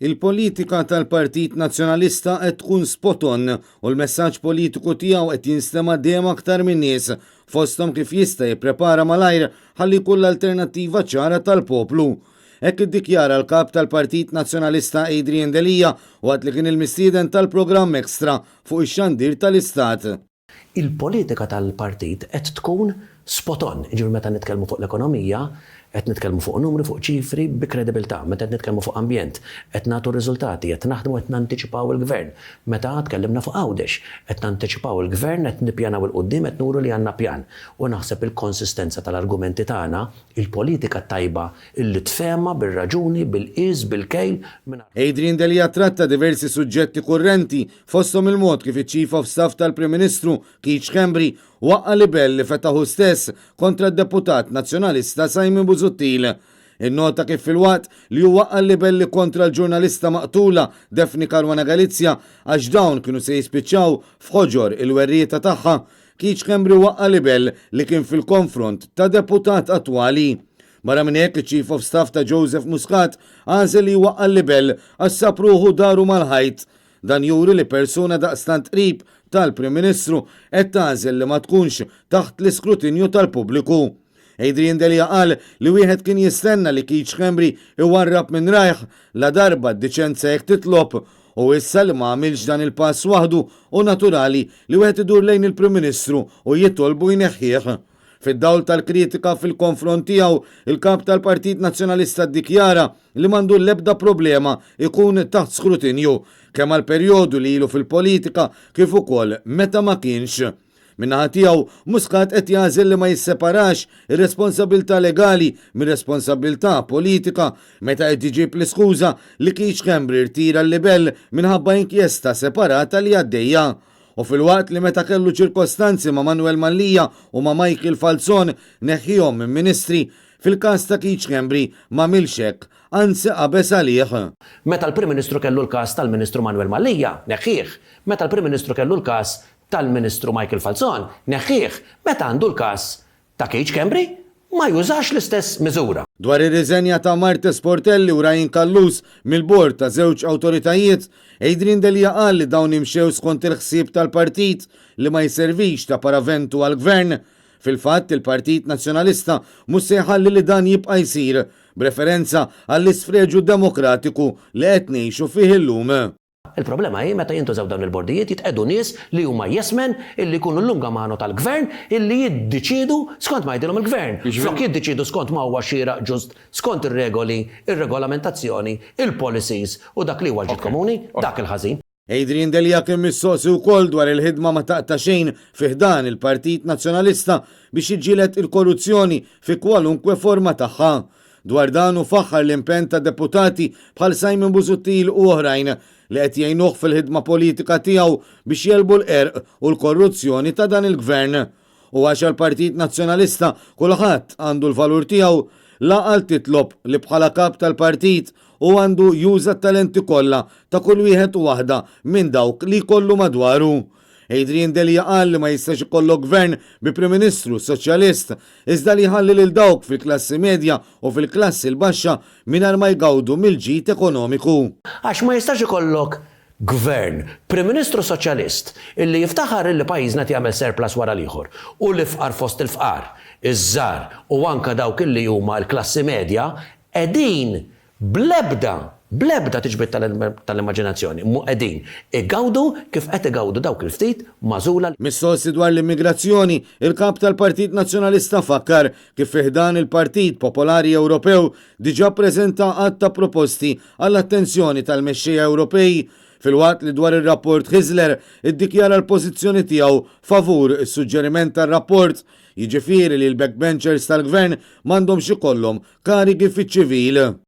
Il-politika tal-Partit Nazzjonalista qed tkun spot on u l-messaġġ politiku tiegħu qed jinstema' dejjem aktar minn nies fosthom kif jista' jipprepara malajr ħalli jkun l-alternattiva ċara tal-poplu. Hekk iddikjara l-kap tal-Partit Nazzjonalista Adrian Delija waqt li kien il-mistieden tal-programm Extra fuq ix-xandir tal-Istat. Il-politika tal-partit qed tkun spot on, meta nitkellmu fuq l-ekonomija, qed nitkellmu fuq numri, fuq ċifri bi kredibilità, meta qed nitkellmu fuq ambjent, qed nagħtu riżultati, qed naħdmu qed nantiċipaw il-gvern. Meta tkellimna fuq Għawdex, qed nantiċipaw il-gvern qed nippjanaw il-qudiem qed nuru li għandna pjan. U naħseb il-konsistenza tal-argumenti tagħna, il-politika tajba illi tfehma bir-raġuni, bil-qies, bil-kejl. Adrian Delija tratta diversi suġġetti kurrenti fosthom il-mod kif iċ-Chief of Staff tal-Prim Ministru Keith Schembri waqqa libell li fetaħu stess kontra d-deputat nazzjonalista Simon Busuttil. Innota kif fil-waqt li waqqa libelli kontra l-ġurnalista maqtula Daphne Caruana Galizia għax dawn kienu se jispiċċaw f'ħoġor il-werrieta tagħha, Keith Schembri waqqa libell li kien fil-konfront ta' deputat attwali. Barra minn hekk il-Chief of Staff ta' Joseph Muscat għażel li waqqa libell għax sapruħu daru mal-ħajt. Dan juri li persuna daqstant qrib tal-Prim Ministru qed tagħżel li ma tkunx taħt l-iskrutinju tal-pubbliku. Adrian Delija qal li wieħed kien jistenna li Keith Schembri iwarrab minn rajħ la darba d-diċenza jekk titlob u issa li ma għamilx dan il-pass waħdu u naturali li wieħed idur lejn il-Prim Ministru u jitolbu jneħħih. Fid-dawl tal-kritika fil-konfront tiegħu, il-kap tal-Partit Nazzjonalista ddikjara li m'għandu l-ebda problema ikun taħt skrutinju kemm għal perjodu li ilu fil-politika kif ukoll meta ma kienx. Min-naħa tiegħu Muscat qed jagħżel li ma jisseparax ir-responsabilità legali mir-responsabilità politika meta qed iġib l-iskuża li Keith Schembri rtira l-libell minħabba inkjesta separata li għaddejja. U fil-waqt li meta kellu ċirkostanzi ma' Manuel Mallija u ma' Michael Falzon neħħihom minn ministri, fil-każ ta' Keith Schembri ma' milxek, anzi qabeż għalih. Meta l-Prim Ministru kellu l-każ tal-Ministru Manuel Mallija, neħħih. Meta l-Prim Ministru kellu l-każ tal-Ministru Michael Falzon, neħħih. Meta għandu l-każ ta' Keith Schembri, ma jużax l-istess miżura. Dwar ir-riżenja ta' Marta Sportelli u Ryan Kallus mill-bord ta' żewġ awtoritajiet, Adrian Delija qal li dawn imxew skont il-ħsieb tal-partit li ma jservix ta' paraventu għall-gvern. Fil-fatt il-Partit Nazzjonalista mhux se jħalli li dan jibqa' jsir b'referenza għall-isfreġu demokratiku li qed ngħixu fih illum. Il-problema hi meta jintużaw dawn il-bordijiet jitqedu nies li huma yesmen illi jkunu l-lunga mano tal-gvern illi jiddeċidu skont ma jgħidilhom il-gvern. Flok jiddeċidu skont ma huwa xieraq ġust skont ir-regoli, ir-regolamentazzjoni, il-policies u dak li huwa ġid komuni, dak il-ħażin. Adrian Delija kien missoqsi wkoll dwar il-ħidma ma taqta' xejn fih dan il-Partit Nazzjonalista biex jiġġieled il-korruzzjoni fi kwalunkwe forma tagħha. Dwar dan u faħħar l-impenn ta' deputati bħal Simon Busuttil u oħrajn li qed jgħinuh fil-ħidma politika tiegħu biex jelbu l-qerq u l-korruzzjoni ta' dan il-gvern. U għax għall-Partit Nazzjonalista kulħadd għandu l-valur tiegħu laqal titlob li bħala kap tal-partit u għandu juża t-talenti kollha ta' kull wieħed u waħda minn dawk li jkollu madwaru. Adrian Delija qal li ma jistax ikollok gvern bi Prim Ministru Soċjalist iżda li jħalli lil dawk fil-klassi medja u fil-klassi l-baxxa mingħajr ma jgawdu mill-ġid ekonomiku. Għax ma jistax ikollok gvern, Prim Ministru Soċjalist illi jiftaħar illi pajjiżna jagħmel surplus wara l-ieħor u l-ifqar fost il-fqar, iż-żgħar u anke dawk illi huma l-klassi medja qegħdin blebda tiġbed tal-immaġinazzjoni, qegħdin igawdu kif qed igawdu dawk il-ftit mażula. Mistoqsi dwar l-immigrazzjoni, il-kap tal-Partit Nazzjonalista fakkar kif fih dan il-Partit Popolari Ewropew diġà ppreżenta għadd ta' proposti għall-attenzjoni tal-mexxejja Ewropej fil-waqt li dwar ir-rapport Hizler iddikjara l-pożizzjoni tiegħu favur is-suġġeriment tar-rapport, jiġifieri li l-backbenchers tal-gvern m'għandhomx ikollhom karigi fiċ-ċivil.